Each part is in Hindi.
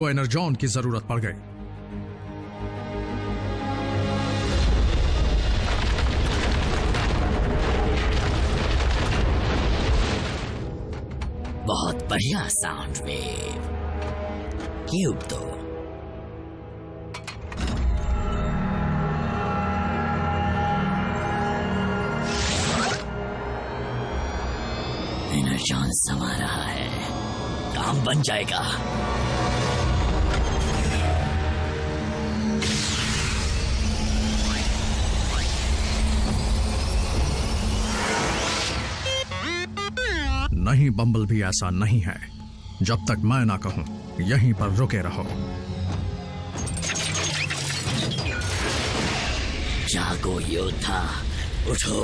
को एनर्जॉन की जरूरत पड़ गई। बहुत बढ़िया साउंड वेव। क्यूब दो। एनर्जॉन समा रहा है, काम बन जाएगा। नहीं बम्बलबी, ऐसा नहीं है। जब तक मैं ना कहूं यहीं पर रुके रहो। जागो योद्धा, उठो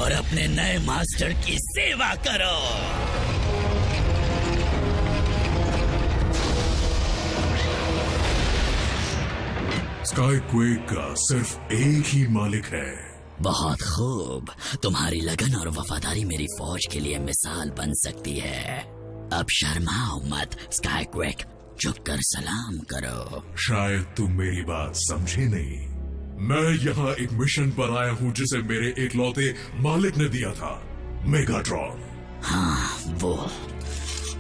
और अपने नए मास्टर की सेवा करो। स्काईक्वेक का सिर्फ एक ही मालिक है। बहुत खूब, तुम्हारी लगन और वफादारी मेरी फौज के लिए मिसाल बन सकती है। अब शर्माओ मत स्काईक्वेक, झुककर सलाम करो। शायद तुम मेरी बात समझे नहीं। मैं यहाँ एक मिशन पर आया हूँ जिसे मेरे एकलौते मालिक ने दिया था, मेगाट्रॉन। हाँ वो,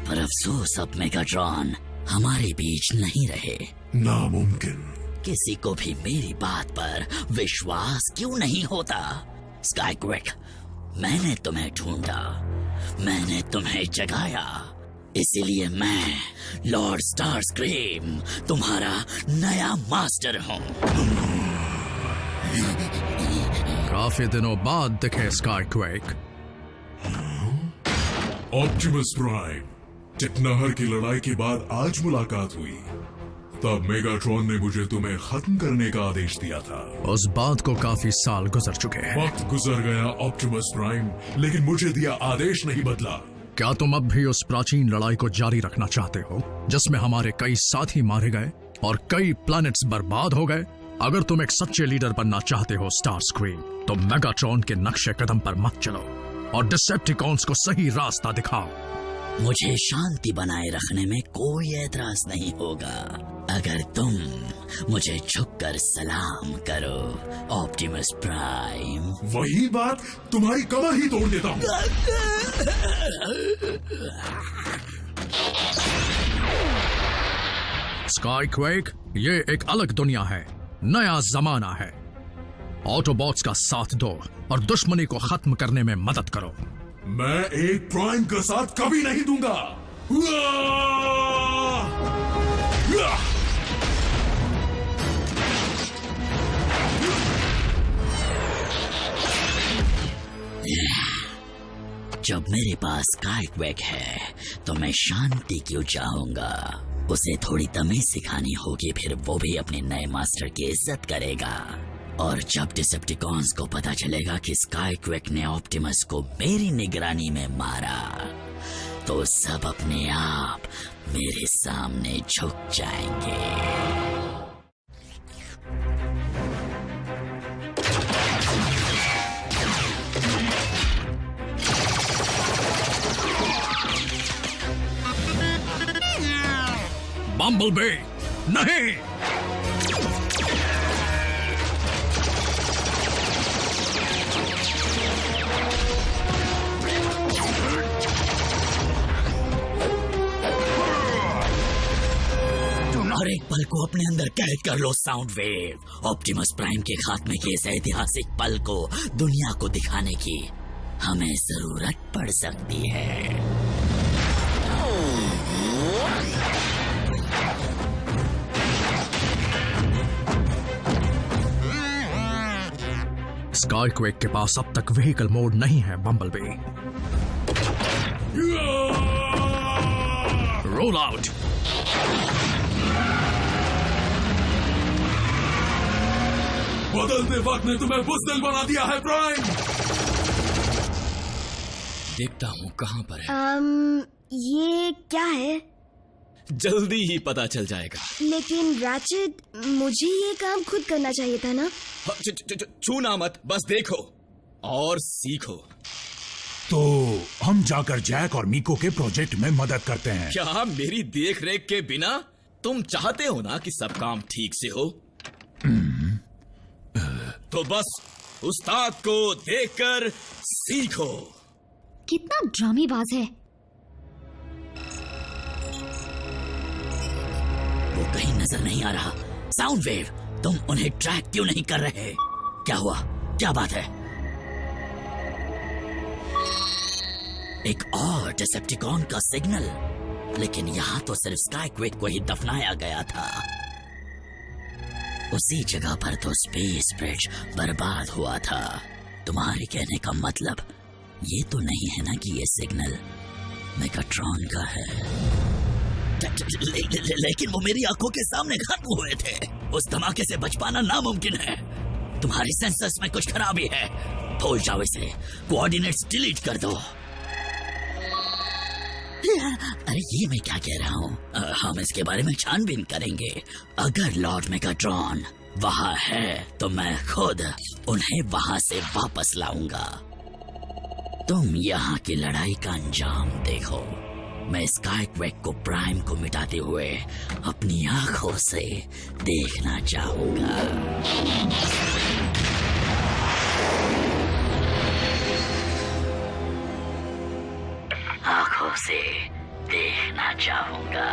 पर अफसोस अब मेगाट्रॉन हमारे बीच नहीं रहे। नामुमकिन। किसी को भी मेरी बात पर विश्वास क्यों नहीं होता? स्काईक्वेक, मैंने तुम्हें ढूंढा, मैंने तुम्हें जगाया, इसीलिए मैं लॉर्ड स्टारस्क्रीम तुम्हारा नया मास्टर हूँ। काफी दिनों बाद दिखे स्काईक्वेक। ऑप्टिमस प्राइम, टिकनहर की लड़ाई के बाद आज मुलाकात हुई। तब मेगाट्रॉन ने मुझे तुम्हें खत्म करने का आदेश दिया था। उस बात को काफी साल गुजर चुके हैं। वक्त गुजर गया ऑप्टिमस प्राइम, लेकिन मुझे दिया आदेश नहीं बदला। क्या तुम अब भी उस प्राचीन लड़ाई को जारी रखना चाहते हो जिसमें हमारे कई साथी मारे गए और कई प्लैनेट्स बर्बाद हो गए? अगर तुम एक सच्चे लीडर बनना चाहते हो स्टारस्क्रीम, तो मेगाट्रॉन के नक्शे कदम पर मत चलो और डिसेप्टिकॉन्स को सही रास्ता दिखाओ। मुझे शांति बनाए रखने में कोई एतराज नहीं होगा अगर तुम मुझे झुककर सलाम करो ऑप्टिमस प्राइम। वही बात तुम्हारी कमर ही तोड़ देता हूँ। स्काईक्वेक, ये एक अलग दुनिया है, नया जमाना है। ऑटोबॉट्स का साथ दो और दुश्मनी को खत्म करने में मदद करो। मैं एक प्राइम का साथ कभी नहीं दूंगा। जब मेरे पास स्काईक्वेक है तो मैं शांति क्यों चाहूंगा? उसे थोड़ी तमीज सिखानी होगी, फिर वो भी अपने नए मास्टर की इज्जत करेगा। और जब डिसेप्टिकॉन्स को पता चलेगा कि स्काईक्वेक ने ऑप्टिमस को मेरी निगरानी में मारा, तो सब अपने आप मेरे सामने झुक जाएंगे। बम्बलबी, नहीं! और एक पल को अपने अंदर कैद कर low sound wave. Optimus prime के खात्मे के इस ऐतिहासिक पल को दुनिया को दिखाने की हमें जरूरत पड़ सकती है। स्काईक्वेक के पास अब तक व्हीकल मोड नहीं है बम्बलबी। Roll out. बदलते वक्त ने तुम्हें बुज़दिल बना दिया है प्राइम। देखता हूँ कहाँ पर है। ये क्या है? जल्दी ही पता चल जाएगा। लेकिन रैचेट, मुझे ये काम खुद करना चाहिए था ना? छूना मत, बस देखो और सीखो। तो हम जाकर जैक और मीको के प्रोजेक्ट में मदद करते हैं। क्या मेरी देख रेख के बिना? तुम चाहते हो ना कि सब काम ठीक से हो? तो बस उस्ताद को देखकर सीखो। कितना ड्रामेबाज है। वो कहीं नजर नहीं आ रहा। साउंड वेव, तुम उन्हें ट्रैक क्यों नहीं कर रहे? क्या हुआ? क्या बात है? एक और डिसेप्टिकॉन का सिग्नल, लेकिन यहां तो सिर्फ स्काईक्वेक को ही दफनाया गया था। उसी जगह पर तो स्पेस ब्रिज बर्बाद हुआ था। तुम्हारे कहने का मतलब ये तो नहीं है ना कि ये सिग्नल मेगाट्रॉन का है? लेकिन वो मेरी आंखों के सामने खत्म हुए थे। उस धमाके से बच पाना नामुमकिन है। तुम्हारे सेंसर्स में कुछ खराबी है। भूल जाओ इसे। कोऑर्डिनेट्स डिलीट कर दो। अरे ये मैं क्या कह रहा हूँ? हम इसके बारे में छानबीन करेंगे। अगर लॉर्ड मेगाट्रॉन वहां है तो मैं खुद उन्हें वहां से वापस लाऊंगा। तुम यहाँ की लड़ाई का अंजाम देखो। मैं स्काईक्वेक को प्राइम को मिटाते हुए अपनी आंखों से देखना चाहूंगा। आंखों से देखना चाहूंगा।